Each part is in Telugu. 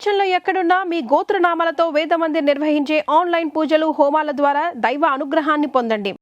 ప్రపంచంలో ఎక్కడున్నా మీ గోత్రనామాలతో వేదమందిర్ నిర్వహించే ఆన్లైన్ పూజలు హోమాల ద్వారా దైవ అనుగ్రహాన్ని పొందండి.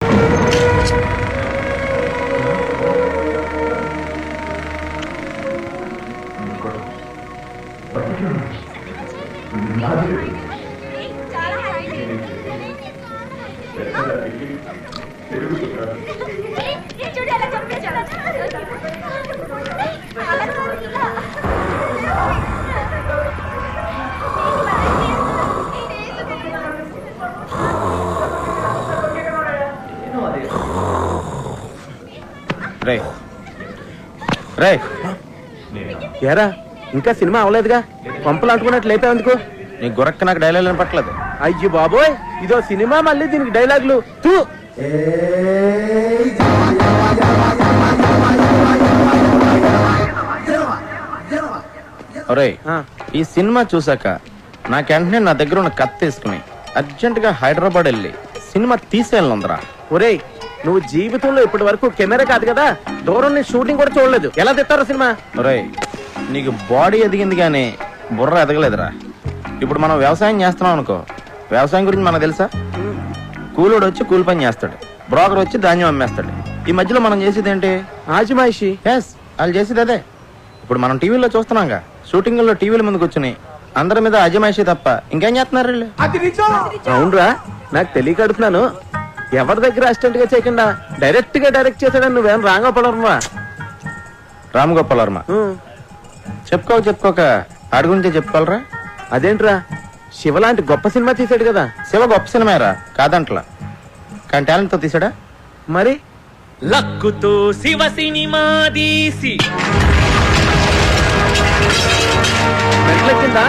ఏరా ఇంకా సినిమా అవలేదుగా, పంపులు అంటుకున్నట్టు లేపా ఎందుకు? నీ గురక్క నాకు డైలాగ్ పట్టలేదు. అయ్యో బాబోయ్, ఇదో సినిమా మళ్ళీ దీనికి డైలాగులు. ఒరే, ఈ సినిమా చూసాక నాకెంటనే నా దగ్గర ఉన్న కత్తి తీసుకుని అర్జెంట్ గా హైదరాబాద్ వెళ్ళి సినిమా తీసేయాలందరా. ఒరేయ్, నువ్వు జీవితంలో ఇప్పటి వరకు కెమెరా కాదు కదా, దూరం నుంచి షూటింగ్ కూడా చూడలేదు, ఎలా తెస్తారో సినిమా? ఒరే, నీకు బాడీ ఎదిగింది కానీ బుర్ర ఎదగలేదురా. ఇప్పుడు మనం వ్యవసాయం చేస్తున్నాం అనుకో, వ్యవసాయం గురించి మనకు తెలుసా? కూలోడు వచ్చి కూలి పని చేస్తాడు, బ్రోకర్ వచ్చి ధాన్యం అమ్మేస్తాడు. ఈ మధ్యలో మనం చేసేది ఏంటి? ఆజిమాయిషి. ఎస్, వాళ్ళు చేసేది అదే. ఇప్పుడు మనం టీవీలో చూస్తున్నాంగా, షూటింగ్లో టీవీల ముందుకు కూర్చుని అందరి మీద అజమాయిషి తప్ప ఇంకేం చేస్తున్నారు వీళ్ళు? అవునరా, నాకు తెలియక అడుగుతున్నాను. ఎవరి దగ్గర అసిస్టెంట్ గా చేయకుండా డైరెక్ట్ గా డైరెక్ట్ చేశాడని నువ్వేం రాంగోపాలవర్మ? రామగోపాల్ వర్మ చెప్పుకోక ఆడి గురించే చెప్పుకోవాలరా. అదేంట్రా, శివ లాంటి గొప్ప సినిమా తీసాడు కదా. శివ గొప్ప సినిమారా కాదంట్లా, కానీ టాలెంట్ తో తీసాడా. మరి లక్కుతో శివ సినిమా తీసి మెట్లెక్కిందా?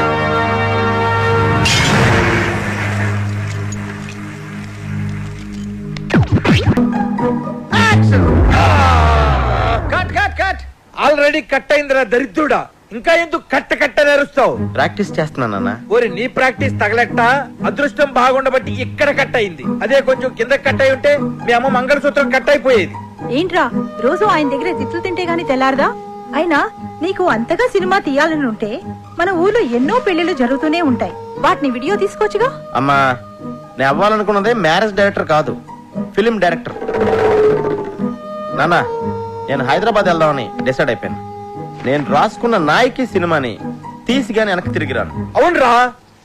ఆల్రెడీ కట్ అయిందిరా దరిద్రుడా, ఇంకా ఎందుకు కట్ట నేరుస్తావు? ప్రాక్టీస్ చేస్తున్నానన్నా. ఓరి నీ ప్రాక్టీస్ తగలెట్ట, అదృష్టం బాగుండబట్టి ఇక్కడ కట్ అయింది. అదే కొంచెం కింద కట్ అయి ఉంటే మీ అమ్మ మంగళసూత్రం కట్ అయిపోయేది. ఏంట్రా రోజు ఆయన దగ్గర తిట్లు తింటే గాని తెల్లారదా? అయినా నీకు అంతగా సినిమా తీయాలని ఉంటే మన ఊర్లో ఎన్నో పెళ్లిళ్ళు జరుగుతూనే ఉంటాయి, వాటిని వీడియో తీసుకోవచ్చుగా. అమ్మా, నేను అవ్వాలనుకున్నదే మ్యారేజ్ డైరెక్టర్ కాదు, ఫిలిం డైరెక్టర్. నాన్న, నేను హైదరాబాద్ వెళ్దామని డిసైడ్ అయిపోయాను. నేను రాసుకున్న నాయకి సినిమాని తీసి గాని వెనక్కి తిరిగిరాను. అవునరా,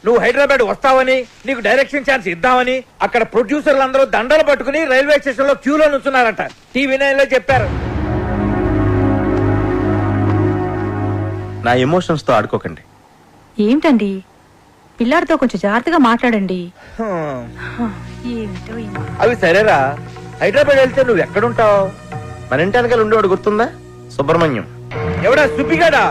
నువ్వు హైదరాబాద్ వస్తావని, నీకు డైరెక్షన్ ఛాన్స్ ఇద్దామని అక్కడ ప్రొడ్యూసర్లు అందరూ దండలు పట్టుకుని రైల్వే స్టేషన్ లో క్యూలో నుంచున్నారట. టీవీ నైన్ లో చెప్పారు. నా ఎమోషన్స్ తో ఆడుకోకండి. ఏంటండి, పిల్లాడితో కొంచెం జాగ్రత్తగా మాట్లాడండి. అవి సరేరా, హైదరాబాద్ వెళ్తే నువ్వు ఎక్కడుంటావు? మన ఇంటి వెనకాల ఉండేవాడు గుర్తుందా? సుబ్రహ్మణ్యం. ఎవడా సుబ్బిగాడా?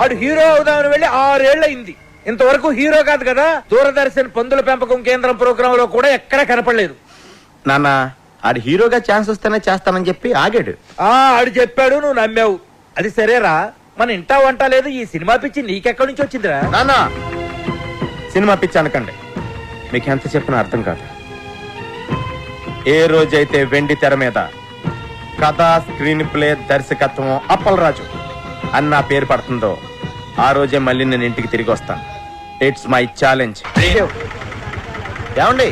ఆడు హీరో అవుదామని వెళ్ళి 6 ఏళ్లయింది, ఇంతవరకు హీరో కాదు కదా. దూరదర్శన్ పందుల పెంపకం కేంద్రం ప్రోగ్రామ్ లో కూడా ఎక్కడా కనపడలేదు. నాన్న, ఆడు హీరోగా ఛాన్స్ వస్తేనే చేస్తానని చెప్పి ఆగాడు. ఆడు చెప్పాడు, నువ్వు నమ్మావు. అది సరేరా, మన ఇంటా వంట లేదు, ఈ సినిమా పిచ్చి నీకెక్కడి నుంచి వచ్చిందిరా? నాన్న, సినిమా పిచ్చి అనకండి, మీకు ఎంత చెప్పినా అర్థం కాదు. ఏ రోజైతే వెండి తెర మీద కథ, స్క్రీన్ ప్లే, దర్శకత్వం అప్పలరాజు అన్న పేరు పడుతుందో ఆ రోజే మళ్ళీ నేను ఇంటికి తిరిగి వస్తాను. It's my challenge. ఏమండి,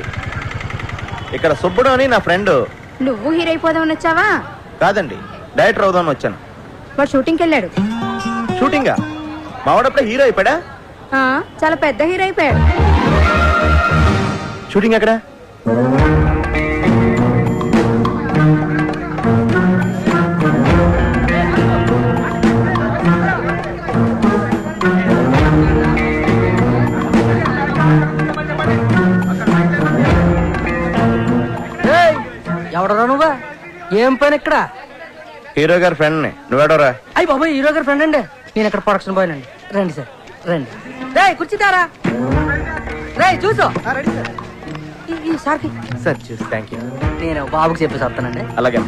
ఇక్కడ సుబ్బుడు అని నా ఫ్రెండ్. నువ్వు హీరో అయిపోదామని వచ్చావా? కాదండి, డైరెక్టర్ అవుదామని వచ్చాను. వాడు షూటింగ్కి వెళ్ళాడు. షూటింగా? మావాడప్పుడే హీరో అయిపోయాడా? చాలా పెద్ద హీరో అయిపోయాడు. షూటింగ్ ఎక్కడ? ఎవడరా నువ్వా? ఏం పని ఇక్కడ? హీరో గారి ఫ్రెండ్ ని. నువ్వేడోరా? అయ్యి బాబాయ్, హీరో గారి ఫ్రెండ్ అండి. నేను ఇక్కడ ప్రొడక్షన్ బాయ్ అండి. రండి సార్, రండి. రే కూర్చుంటారా? రే చూసో సార్కి. సార్ చూసి థ్యాంక్ యూ. నేను బాబుకి చెప్పేసి వస్తానండి. అలాగే.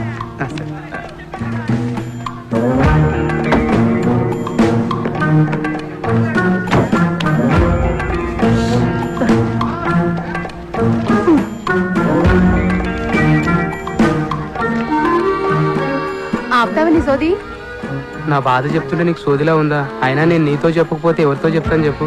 ఆపుతావని సోది? నా బాధ చెప్తుంటే నీకు సోదిలా ఉందా? అయినా నేను నీతో చెప్పకపోతే ఎవరితో చెప్తాను చెప్పు.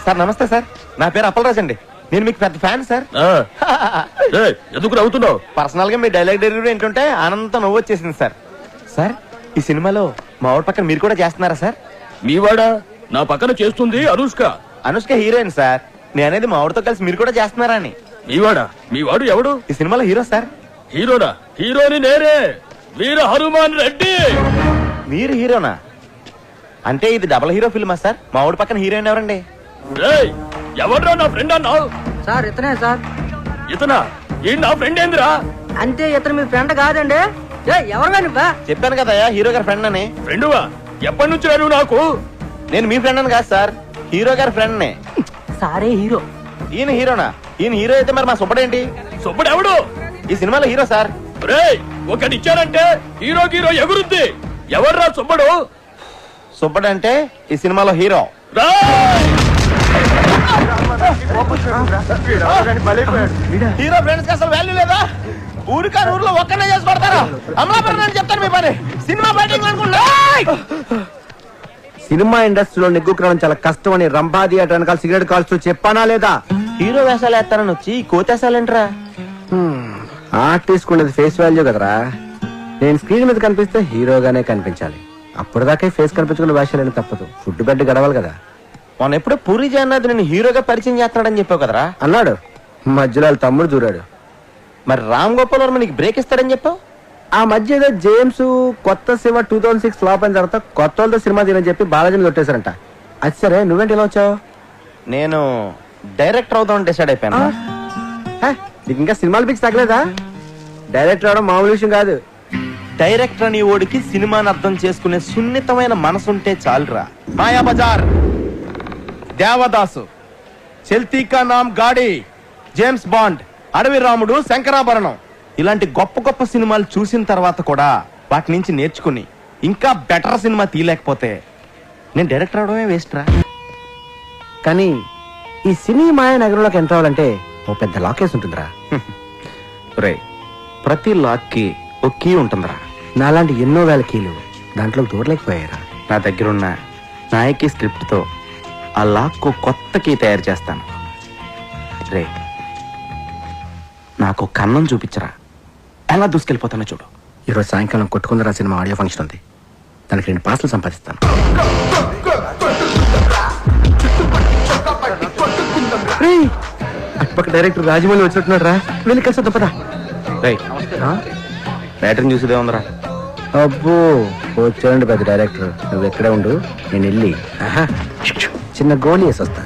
సార్ నమస్తే సార్, నా పేరు అప్పలరాజ్ అండి. నేను మీకు పెద్ద ఫ్యాన్ సార్. ఎందుకు నవ్వుతున్నావు? పర్సనల్ గా మీ డైలాగ్ డెలివరీ ఏంటంటే ఆనందంతో నవ్వు వచ్చేసింది సార్. సార్ ఈ సినిమాలో మా ఊరి పక్కన మీరు కూడా చేస్తున్నారా సార్? మీవాడా? నా పక్కన చేస్తుంది అనుష్క. Anushka heroine sir. నేను అనేది మా ఊరితో కలిసి మీరు కూడా చేస్తున్నారా అని. మీవాడా? మీవాడు ఎవడు? ఈ సినిమాలో హీరో సార్. హీరోనా? హీరోని నేనే, వీర హనుమాన్ రెడ్డి. మీరు హీరోనా? అంటే ఇది డబల్ హీరో ఫిల్మా సార్? మా ఊరి పక్కన హీరోయిన్ ఎవరండి? రేయ్, ఎవడ్రా నా ఫ్రెండ్ అన్నావు? సార్ ఇతనే సార్. ఇతనా? ఈ నా ఫ్రెండ్ ఏందిరా? అంటే ఇతను మీ ఫ్రెండ్ కాదండి. ఎవరు నువ్వా? చెప్పాను కదా హీరో గారి ఫ్రెండ్ అని. ఫ్రెండువా? ఎప్పటి నుంచి నువ్వు నాకు? నేను మీ ఫ్రెండ్ అని కాదు సార్, హీరో గారి ఫ్రెండ్ నే. సారే హీరో. ఈయన హీరోనా? ఈయన హీరో అయితే మరి మా సుబ్బడేంటి? సుబ్బడు ఎవడు? ఈ సినిమాలో హీరో సార్. రేయ్, ఒకటిచ్చారంటే హీరో హీరో ఎగురుద్ది. ఎవర్రా సుబ్బడు? సుబ్బడు అంటే ఈ సినిమాలో హీరో. హీరో ఫ్రెండ్స్ కి అసలు వాల్యూ లేదా? ఊరికా ఊర్లో ఒక్కనే చేసి పడతారా? అమలాపురం అని చెప్తాను మీ పని. సినిమా బయటింగ్ అనుకుంటా. సినిమా ఇండస్ట్రీలో నిగ్గుకరం చాలా కష్టం అని రంభా థియేటర్ వెనకాల సిగరెట్ కాల్స్తూ చెప్పానా లేదా? హీరో వేషాలు వేస్తానని వచ్చి కోతేసాలేంట్రా? ఆర్టిస్ట్ ఉండేది ఫేస్ వాల్యూ కదరా. నేను స్క్రీన్ మీద కనిపిస్తే హీరోగానే కనిపించాలి. అప్పటిదాకా ఫేస్ కనిపించుకున్న వేషాలని తప్పదు. ఫుడ్ బెడ్ గడవాలి కదా. మొన్న ఎప్పుడో పూరి జగన్నాథ్ నేను హీరోగా పరిచయం చేస్తున్నాడని చెప్పావు కదరా? అన్నాడు. మధ్యలో వాళ్ళ తమ్ముడు దూరాడు. మరి రామ్ గోపాల్ వర్మ నీకు బ్రేక్ ఇస్తాడని చెప్పావు. ఆ మధ్య ఏదో జేమ్స్ కొత్త శివ 2006 ఫ్లాప్ అయిన తర్వాత కొత్త వాళ్ళతో సినిమా తీయని చెప్పి బాలాజీని కొట్టేశారంట. అది సరే, నువ్వేంటి ఇలా వచ్చావు? నేను డైరెక్టర్ అవుదామని డిసైడ్ అయిపోయాను. నీకు ఇంకా సినిమాలు పిచ్చి తగ్గలేదా? డైరెక్టర్ అవడం మామూలు విషయం కాదు. డైరెక్టర్ అని ఓడికి సినిమాని అర్థం చేసుకునే సున్నితమైన మనసుంటే చాలురా. మాయా బజార్, దేవదాసు, చల్తీ కా నామ్ గాడి, జేమ్స్ బాండ్, అడవి రాముడు, శంకరాభరణం ఇలాంటి గొప్ప గొప్ప సినిమాలు చూసిన తర్వాత కూడా వాటి నుంచి నేర్చుకుని ఇంకా బెటర్ సినిమా తీయలేకపోతే నేను డైరెక్టర్ అవడమే వేస్ట్ రా. కానీ ఈ సినిమా నగరంలోకి ఎంటర్ అవ్వాలంటే ఓ పెద్ద లాకేస్ ఉంటుందిరా. రే, ప్రతి లాక్ కి ఒక కీ ఉంటుందిరా. నాలాంటి ఎన్నో వేల కీలు దాంట్లో దూరలేకపోయారా. నా దగ్గరున్న నాయకి స్క్రిప్ట్ తో ఆ లాక్ కొత్త కీ తయారు చేస్తాను. రే, నాకు కన్నం చూపించరా, ఎలా దూసుకెళ్ళిపోతానో చూడు. ఈరోజు సాయంకాలం కొట్టుకుందరా సినిమా ఆడియో ఫంక్షన్ ఉంది. దానికి 2 పాసులు సంపాదిస్తాను. అటుపక్క డైరెక్టర్ రాజమౌళి వచ్చినట్టున్నాడు రా. వెళ్ళి కలిసి తప్పదా? బ్యాటరీ చూసేదే ఉందరా. అబ్బో, వచ్చాడండి పెద్ద డైరెక్టర్. నువ్వు ఎక్కడే ఉండు, నేను వెళ్ళి చిన్న గోళీ వేసి వస్తా.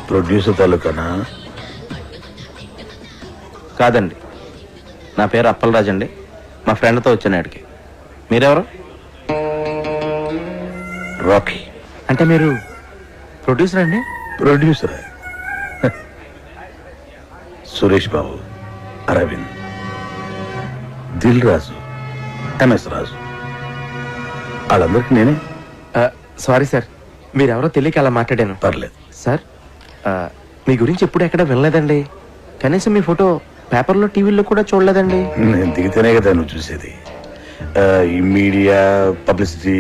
ప్రొడ్యూసర్ తాలూకానా? కాదండి, నా పేరు అప్పలరాజ్ అండి. మా ఫ్రెండ్తో వచ్చాను ఆడికి. మీరెవరు? రాకీ. అంటే మీరు ప్రొడ్యూసర్ అండి? ప్రొడ్యూసర్ సురేష్ బాబు, అరవింద్, దిల్ రాజు, ఎంఎస్ రాజు, వాళ్ళందరికీ నేనే. సారీ సార్, మీరెవరో తెలియక అలా మాట్లాడాను. పర్లేదు సార్, మీ గురించి ఎప్పుడు ఎక్కడ వినలేదండి. కనీసం మీ ఫోటో పేపర్లో టీవీలో కూడా చూడలేదండి. నేను దిగితేనే కదా నువ్వు చూసేది. ఈ మీడియా పబ్లిసిటీ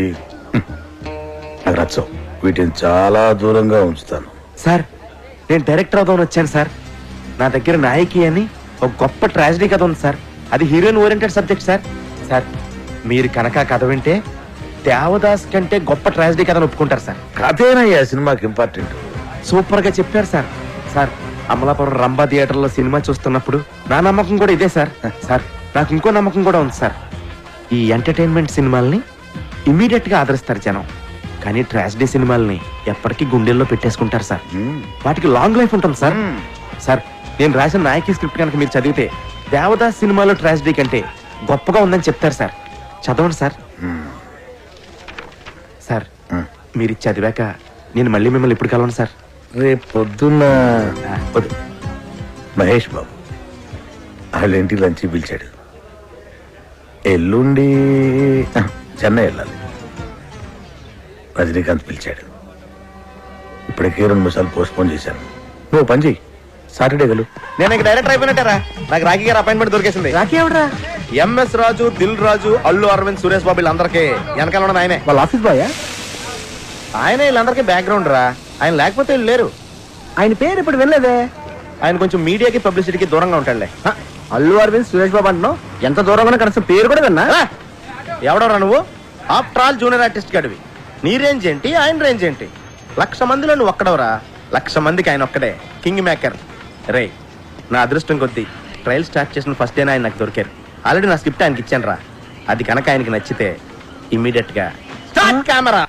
నాకు నచ్చవు. వీటిని చాలా దూరంగా ఉంచుతాను. సార్, నేను డైరెక్టర్ అవుదామని వచ్చాను సార్. నా దగ్గర నాయకి అని ఒక గొప్ప ట్రాజడీ కథ ఉంది సార్. అది heroine oriented subject sir. Sir, మీరు కనుక కథ వింటే దేవదాస్ కంటే గొప్ప ట్రాజడీ కథను ఒప్పుకుంటారు సార్. కథేనయ్యా సినిమాకి ఇంపార్టెంట్. సూపర్ గా చెప్పారు sir. Sir Amalapuram Rambha theatre లో సినిమా చూస్తున్నప్పుడు నా నమ్మకం కూడా ఇదే సార్. సార్ నాకు ఇంకో నమ్మకం కూడా ఉంది సార్. ఈ ఎంటర్టైన్మెంట్ సినిమాల్ని ఇమీడియట్ గా ఆదరిస్తారు జనం, కానీ ట్రాజడీ సినిమాల్ని ఎప్పటికీ గుండెల్లో పెట్టేసుకుంటారు సార్. వాటికి లాంగ్ లైఫ్ ఉంటుంది సార్. సార్ నేను రాసిన నాయకి స్క్రిప్ట్ కనుక మీరు చదివితే దేవదాస్ సినిమాలో ట్రాజడీ కంటే గొప్పగా ఉందని చెప్తారు సార్. చదవండి సార్. సార్ మీరు ఇది చదివాక నేను మళ్ళీ మిమ్మల్ని ఇప్పుడు కలవను సార్. రేపు పొద్దున్న మహేష్ బాబు వాళ్ళ ఇంటికి లంచ్ పిలిచాడు. ఎల్లుండి చెన్నై వెళ్ళాలి. రజనీకాంత్ పిలిచాడు. ఇప్పటికే 2 నిమిషాలు పోస్ట్పోన్ చేశాను. నువ్వు పని చెయ్యి, సాటర్డే గలు. నేను ఇంక డైరెక్టర్ అయిపోయినట్టారా? నాకు రాఖీ గారు అపాయింట్మెంట్ దొరికేసింది. రాఖీ ఎవడరా? ఎంఎస్ రాజు, దిల్ రాజు, అల్లు అరవింద్, సురేష్ బాబు వీళ్ళందరికీ వెనకాల ఉన్నది ఆయనే. వాళ్ళ ఆఫీస్ బాయ్. ఆయన వీళ్ళందరికీ బ్యాక్గ్రౌండ్ రా. ఆయన లేకపోతే వీళ్ళు లేరు. ఆయన పేరు ఇప్పుడు వెళ్ళలేదే. ఆయన కొంచెం మీడియాకి పబ్లిసిటీకి దూరంగా ఉంటాడులే. అల్లు అరవింద్, సురేష్ బాబు అంటున్నావు. ఎంత దూరంగా కనీసం పేరు కూడా విన్నా. ఎవడరా నువ్వు? ఆఫ్టర్ ఆల్ జూనియర్ ఆర్టిస్ట్ గడివి. నీ రేంజ్ ఏంటి, ఆయన రేంజ్ ఏంటి? 1,00,000 మందిలో నువ్వు ఒక్కడవరా. 1,00,000 మందికి ఆయన ఒక్కడే కింగ్ మేకర్. రే నా అదృష్టం కొద్దీ ట్రయల్ స్టార్ట్ చేసిన ఫస్ట్ డేనే ఆయన నాకు దొరికారు. ఆల్రెడీ నా స్క్రిప్ట్ ఆయనకి ఇచ్చాను రా. అది కనుక ఆయనకి నచ్చితే ఇమ్మీడియట్ గా start camera.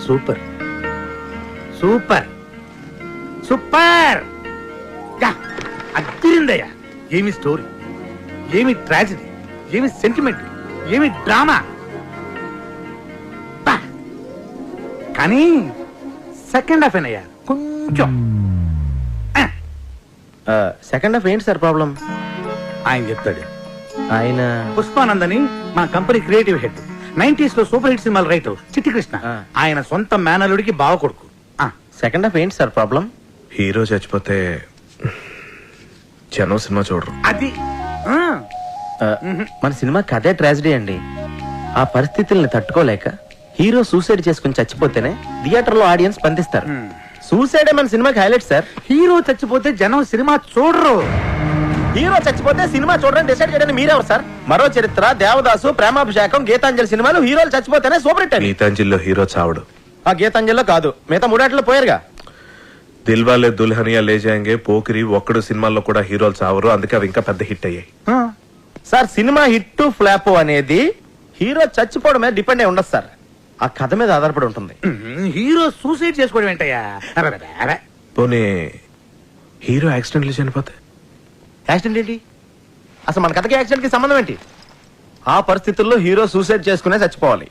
Super super super. అదిరిందయ్యా. ఏమి స్టోరీ, ఏమి ట్రాజడీ, ఏమి సెంటిమెంట్, ఏమి డ్రామా. కానీ సెకండ్ హాఫ్ ఏనయ్యా కొంచెం. సెకండ్ హాఫ్ ఏంటి సార్ ప్రాబ్లం? ఆయన చెప్తాడు. ఆయన పుష్పానందని మన కంపెనీ క్రియేటివ్ హెడ్. 90s లో సూపర్ హిట్ సినిమాలు రైటర్ చిట్టి కృష్ణ. ఆయన సొంత మేనలుడికి బావ కొడుకు. సెకండ్ హాఫ్ ఏంటి సార్ ప్రాబ్లం? హీరో చచ్చిపోతే జనం సినిమా చూడరు. అది మన సినిమా కథే ట్రాజడీ అండి. ఆ పరిస్థితుల్ని తట్టుకోలేక హీరో సూసైడ్ చేసుకుని చచ్చిపోతేనే థియేటర్ లో ఆడియన్స్ స్పందిస్తారు. సూసైడే మన సినిమాకి హైలైట్ సార్. హీరో చచ్చిపోతే జనం సినిమా చూడరు. హీరో చచ్చిపోతే సినిమా చూడడానికి డిసైడ్ చేయడానికి మీరెవరు సార్? మరో చరిత్ర, దేవదాసు, ప్రేమాభిషేకం, గీతాంజలి సినిమాలు హీరోలు చచ్చిపోతేనే సూపర్ హిట్. గీతాంజలిలో హీరో చావడు. ఆ గీతాంజలిలో కాదు, మిగతా 3 పోయారుగా. దిల్వాలే దుల్హనియా లే జాయేంగే, పోకిరి, ఒక్కడు సినిమాల్లో కూడా హీరోలు చావరు. అందుకే అవి ఇంకా పెద్ద హిట్ అయ్యాయి. సార్ సినిమా హిట్ ఫ్లాప్ అనేది హీరో చచ్చిపోవడం మీద డిపెండ్ అయి ఉండదు సార్. ఆ కథ మీద ఆధారపడి ఉంటుంది. హీరో సూసైడ్ చేసుకోవడం ఏంటయ్యా? పోనీ హీరో యాక్సిడెంట్లు చనిపోతే? యాక్సిడెంట్ ఏంటి? అసలు మన కథకి యాక్సిడెంట్ కి సంబంధం ఏంటి? ఆ పరిస్థితుల్లో హీరో సూసైడ్ చేసుకునే చచ్చిపోవాలి.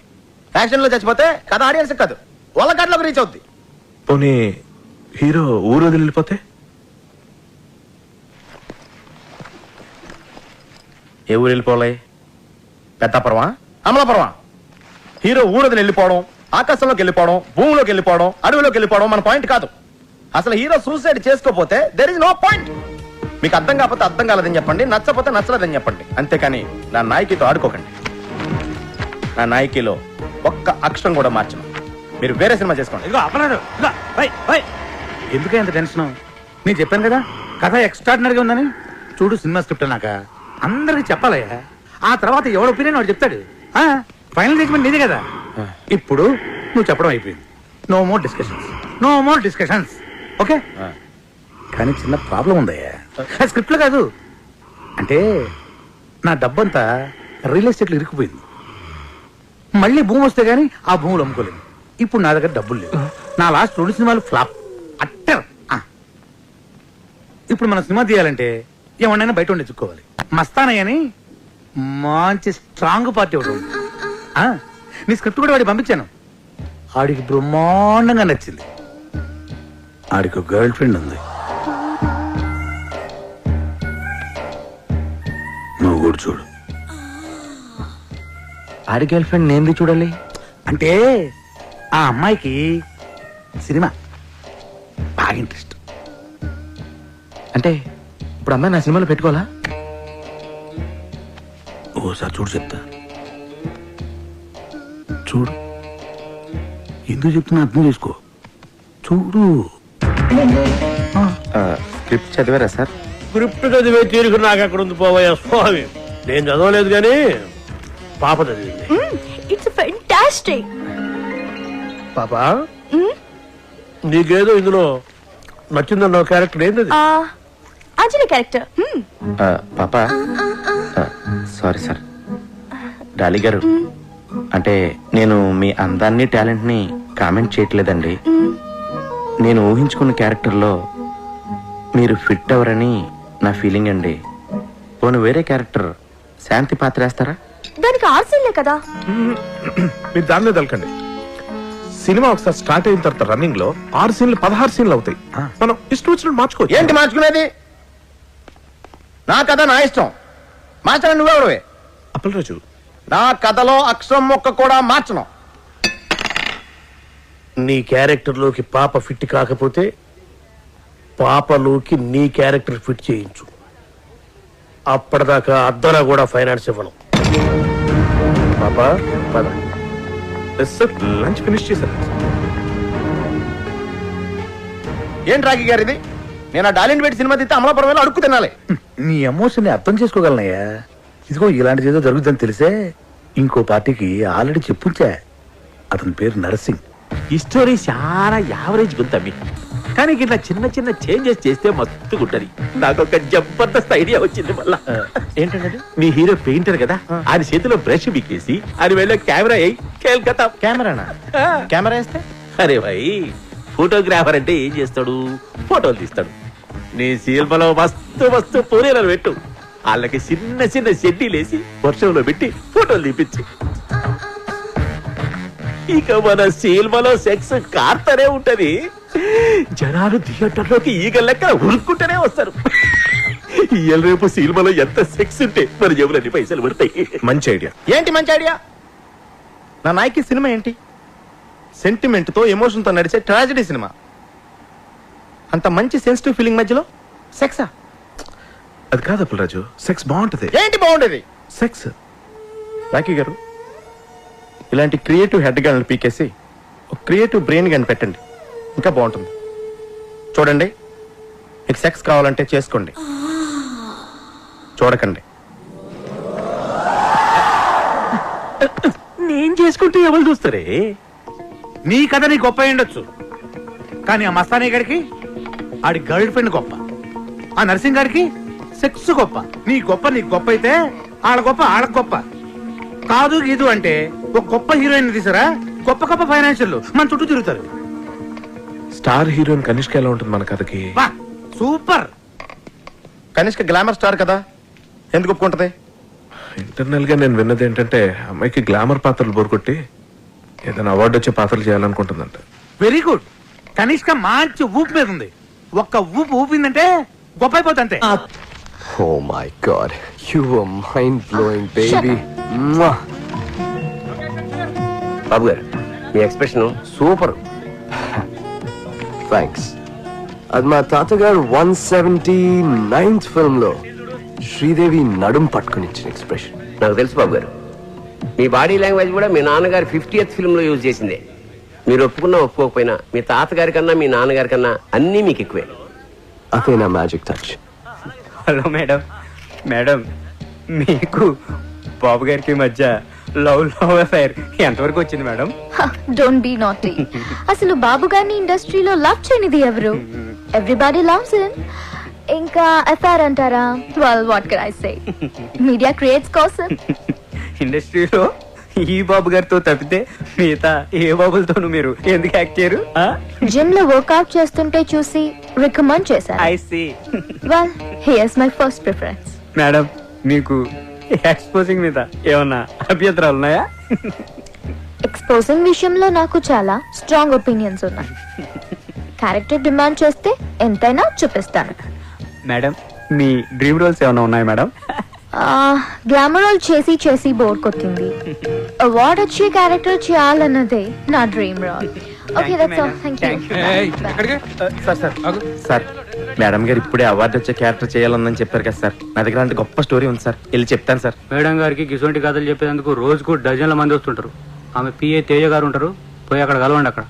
యాక్సిడెంట్ లో చచ్చిపోతే కథ ఆడియన్స్ కాదు, వాళ్ళ కథలోకి రీచ్ అవుద్ది. పోనీ హీరో ఊరు వదిలి వెళ్ళిపోతే? ఏ ఊరు వెళ్ళిపోవాలి? పెద్దాపురమా, అమలాపురమా? హీరో ఊరు వదిలి వెళ్ళిపోవడం, ఆకాశంలోకి వెళ్ళిపోవడం, భూమిలోకి వెళ్ళిపోవడం, అడవిలోకి వెళ్ళిపోవడం మన పాయింట్ కాదు. అసలు హీరో సూసైడ్ చేసుకోపోతే దెర్ ఇస్ నో పాయింట్. మీకు అర్థం కాకపోతే అర్థం కాలేదని చెప్పండి, నచ్చపోతే నచ్చలేదని చెప్పండి. అంతేకాని నా నాయకితో ఆడుకోకండి. నా నాయకిలో ఒక్క అక్షరం కూడా మార్చను. మీరు వేరే సినిమా చేసుకోండి. ఇదిగో అపరాడు. ఎందుకే అంత టెన్షన్? నేను చెప్పాను కదా కథ ఎక్స్ట్రాడినరీగా ఉందని. చూడు సినిమా స్క్రిప్ట్ అన్నాక అందరికి చెప్పాలయ్యా. ఆ తర్వాత ఎవడ ఒపీనియన్ వాడు చెప్తాడు. ఫైనల్ జడ్జ్మెంట్ నీదే కదా. ఇప్పుడు నువ్వు చెప్పడం అయిపోయింది. No more discussions, no more discussions. Okay? కానీ చిన్న ప్రాబ్లం ఉందయ్యా. స్క్రిప్ట్ లో కాదు, అంటే నా డబ్బంతా రియల్ ఎస్టేట్ లో ఇరుక్కుపోయింది. మళ్ళీ భూమి వస్తే గానీ ఆ భూములు అమ్ముకోలేదు. ఇప్పుడు నా దగ్గర డబ్బులు లేవు. నా లాస్ట్ 2 సినిమాలు ఫ్లాప్ అట్టర్. ఇప్పుడు మన సినిమా తీయాలంటే ఏమన్నా బయట ఉండి ఎత్తుక్కోవాలి. మస్తానయ్య అని మంచి స్ట్రాంగ్ పార్టీ ఒకటి ఉంది. నీ స్క్రిప్ట్ కూడా వాడికి పంపించాను. ఆడికి బ్రహ్మాండంగా నచ్చింది. ఆడికి గర్ల్ ఫ్రెండ్ ఉంది. నువ్వు కూడా చూడు. ఆడి గర్ల్ ఫ్రెండ్ నేను చూడాలి అంటే ఆ అమ్మాయికి సినిమా బాగా ఇంట్రెస్ట్. అంటే ఇప్పుడు అమ్మాయి నా సినిమాలో పెట్టుకోవాలా? ఓసారి చూడు చెప్తా. చూడు, ఎందుకు చెప్తున్నా అర్థం చేసుకో. చూడు. స్క్రిప్ట్ చదివారా సార్? స్క్రిప్ట్ చదివే తీరుకు నాకు అక్కడ ఉంది పోవయ్యా స్వామి. నేను చదవలేదు కానీ పాప చదివింది. It's fantastic. పాప నీకేదో ఇందులో నచ్చిందన్న క్యారెక్టర్ ఏంది? అంజలి క్యారెక్టర్. పాప సారీ సార్. డాలి గారు, అంటే నేను మీ అందాన్ని టాలెంట్ ని కామెంట్ చేయట్లేదండి. నేను ఊహించుకున్న క్యారెక్టర్లో మీరు ఫిట్ అవరని నా ఫీలింగ్ అండి. పోను వేరే క్యారెక్టర్ శాంతి పాత్ర వేస్తారా? దానికి ఆర్సీలే కదా. మీరు దానిలో తలకండి. సినిమా ఒకసారి స్టార్ట్ అయిన తర్వాత రన్నింగ్ లో 6 సీన్లు 16 సీన్లు అవుతాయి. మనం ఇష్టం వచ్చినట్టు మార్చుకోవచ్చు. ఏంటి మార్చుకునేది? నా కథ నా ఇష్టం. మార్చడం నువ్వెవడవే? అప్పలరాజు, నా కథలో అక్షరం మొక్క కూడా మార్చను. నీ క్యారెక్టర్ లోకి పాప ఫిట్ కాకపోతే పాపలోకి నీ క్యారెక్టర్ ఫిట్ చేయించు. అప్పటిదాకా అద్దరా కూడా ఫైనాన్స్ ఇవ్వను. పాప పద. సార్ లంచ్ ఫినిష్ చేశారు. ఏంటి రాఖీ గారు ఇది? నేను ఆ డాలిన్ పెట్టి సినిమా తీస్తే అమలాపురం వెళ్ళి అడుక్కు తినాలి. నీ ఎమోషన్ ని అర్థం చేసుకోగలనయ్యా. ఇదిగో ఇలాంటిది ఏదో జరుగుతుందని తెలిసే ఇంకో పార్టీకి ఆల్రెడీ చెప్పుంచా. అతని పేరు నరసింగ్. ఈ స్టోరీ చాలా యావరేజ్ గుంతమ్మి, కానీ ఇట్లా చిన్న చిన్న చేంజెస్ చేస్తే మస్తు గుంటది. నాకు ఒక జబర్దస్త్ ఐడియా వచ్చింది. మళ్ళా ఏంటంటే మీ హీరో పెయింటర్ కదా, ఆయన చేతిలో బ్రష్ బిక్కేసి ఆయన వెళ్ళే కెమెరా అయ్యి కేల్కతా. కెమెరానా? కెమెరా వేస్తే అరే భాయ్, ఫోటోగ్రాఫర్ అంటే ఏం చేస్తాడు? ఫోటోలు తీస్తాడు. నీ సినిమాలో మస్తు మస్తు పూరీలను పెట్టు, వాళ్ళకి చిన్న చిన్న షెడ్డీలేసి వర్షంలో పెట్టి ఫోటోలు తీపించు. ఇక మన సినిమాలో సెక్స్ కార్తనే ఉంటది. జనాలు థియేటర్లోకి ఈగ లెక్క ఉరుక్కుంటూనే వస్తారు. ఇవాళ రేపు సినిమాలో ఎంత సెక్స్ ఉంటే మన జేబులన్నీ పైసలు పడతాయి. మంచి ఐడియా. ఏంటి మంచి ఐడియా? నా నాయకి సినిమా ఏంటి? సెంటిమెంట్ తో ఎమోషన్ తో నడిచే ట్రాజడీ సినిమా. అంత మంచి సెన్సిటివ్ ఫీలింగ్ మధ్యలో సెక్సా? అది కాదు అప్పలరాజు, సెక్స్ బాగుంటది. ఏంటి బాగుండేది? సెక్స్. రాఖీ గారు, ఇలాంటి క్రియేటివ్ హెడ్ గన్లు పీకేసి ఒక క్రియేటివ్ బ్రెయిన్ గన్ పెట్టండి, ఇంకా బాగుంటుంది. చూడండి, మీకు సెక్స్ కావాలంటే చేసుకోండి, చూడకండి. నేను చేసుకుంటే ఎవరు చూస్తారే? నీ కథ నీ గొప్ప ఉండొచ్చు, కానీ ఆ మస్తానీ గారికి ఆడి గర్ల్ ఫ్రెండ్ గొప్ప, ఆ నర్సింగ్ గారికి సెక్స్ గొప్ప. నీ గొప్ప నీకు గొప్ప అయితే ఆడ గొప్ప ఆడకు గొప్ప కాదు. గీదు అంటే ఒక గొప్ప హీరోయిన్ తీసారా, గొప్ప గొప్ప ఫైనాన్షియల్ మన చుట్టూ తిరుగుతారు. స్టార్ హీరోయిన్ కనిష్క ఎలా ఉంటుంది మన కథకి? సూపర్. కనిష్క గ్లామర్ స్టార్ కదా, ఎందుకు ఒప్పుకుంటది? ఇంటర్నల్ గా నేను విన్నది ఏంటంటే అమ్మాయికి గ్లామర్ పాత్రలు బోరుకొట్టి ఏదైనా అవార్డు వచ్చే పాత్రలు చేయాలనుకుంటుందంట. Very good. కనిష్క మంచి ఊపు మీద ఉంది. ఒక్క ఊపు ఊపిందంటే గొప్ప అయిపోతుంటే. Oh my god, you were mind blowing, baby. బాబు గారు, మీ ఎక్స్ప్రెషన్ సూపర్. థ్యాంక్స్. అది మా తాతగారు 179th ఫిల్మ్ లో శ్రీదేవి నడుం పట్టుకుని ఇచ్చిన ఎక్స్ప్రెషన్. నాకు తెలుసు బాబు గారు, మీ బాడీ లాంగ్వేజ్ కూడా మీ నాన్నగారు 50th ఫిల్మ్ లో యూజ్ చేసిందే. మీరు ఒప్పుకున్నా ఒప్పుకోకపోయినా మీ తాతగారి కన్నా మీ నాన్నగారి కన్నా అన్నీ మీకు ఎక్కువే. అదే నా magic touch. Hello madam. Madam, మీకు బాబు గారికి మధ్య లవ్ అఫైర్ ఎంతవరకు వచ్చింది మేడం? Don't be naughty. అసలు బాబు గారిని ఇండస్ట్రీలో లవ్ చేయనిది ఎవరు? Everybody loves him. ఇంకా అఫైర్ అంటారా? Well what can I say, media creates కోసం. ఇండస్ట్రీలో ఈ బాబు గారితో తప్పితే మిగతా ఏ బాబులతోనూ మీరు ఎందుకు యాక్ట్ చేయరు? జిమ్ లో వర్కౌట్ చేస్తుంటే చూసి రికమెండ్ చేశారు. I see. Well here's my first preference. Madam, మీకు ఎక్స్పోజింగ్ మీద ఏమన్నా అభ్యంతరాలు ఉన్నాయా? ఎక్స్పోజింగ్ విషయంలో నాకు చాలా స్ట్రాంగ్ ఒపీనియన్స్ ఉన్నాయి. క్యారెక్టర్ డిమాండ్ చేస్తే ఎంతైనా చూపిస్తాను. మేడం, మీ డ్రీమ్ రోల్స్ ఏమైనా ఉన్నాయా మేడం? గ్లామర్ రోల్ చేసి చేసి బోర్ కొట్టింది. అవార్డ్ వచ్చే క్యారెక్టర్ చేయాలన్నదే నా dream role. Okay, that's all. Thank you. Sir madam గారు ఇప్పుడే అవార్డు వచ్చే క్యారెక్టర్ చేయాలని చెప్పారు కదా సార్. నా దగ్గర అంటే గొప్ప స్టోరీ ఉంది సార్, వెళ్ళి చెప్తాను సార్. మేడం గారికి గిసొంటి కథలు చెప్పేందుకు రోజుకు డజన్ల మంది వస్తుంటారు. ఆమె పిఏ తేజ గారు ఉంటారు, పోయి అక్కడ కలవండి. అక్కడ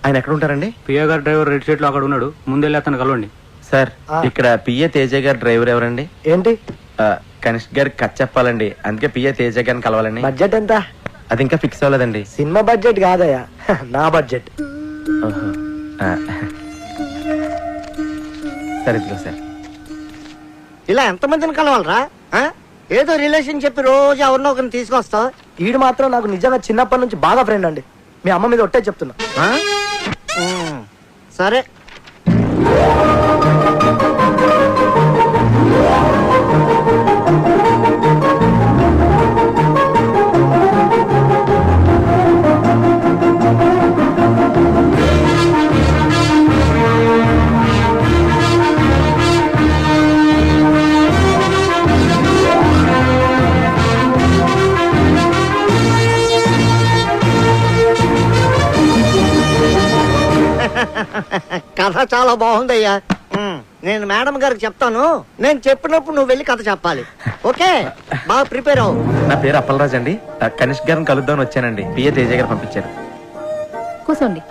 ఆయన ఎక్కడ ఉంటారండి? పిఏ గారు డ్రైవర్ రెడ్ షీట్ లో అక్కడ ఉన్నాడు, ముందెళ్ళి అతను కలవండి. సార్ ఇక్కడ పిఏ తేజ గారు డ్రైవర్ ఎవరండి? ఏంటి? కనిష్క్ గారికి కథ చెప్పాలండి, అందుకే పిఏ తేజ గారిని కలవాలండి. బడ్జెట్ ఎంత? అది ఇంకా ఫిక్స్ అవ్వలేదండి. సినిమా బడ్జెట్ కాదయ్యా, నా బడ్జెట్. సరే ఇదిగో సార్. ఇలా ఎంతమందిని కలవాలరా? ఏదో రిలేషన్ చెప్పి రోజు ఎవరినో ఒకరిని తీసుకొస్తావు. ఈడు మాత్రం నాకు నిజంగా చిన్నప్పటి నుంచి బాగా ఫ్రెండ్ అండి. మీ అమ్మ మీద ఒట్టే చెప్తున్నా. సరే కథ చాలా బాగుందయ్యా. నేను మేడం గారికి చెప్తాను. నేను చెప్పినప్పుడు నువ్వు వెళ్ళి కథ చెప్పాలి. ఓకే, బాగా ప్రిపేర్ అవ్వు. నా పేరు అప్పలరాజ్ అండి. కనిష్క్ గారిని కలుద్దామని వచ్చానండి, పిఏ తేజ గారు పంపించారు. కూర్చోండి.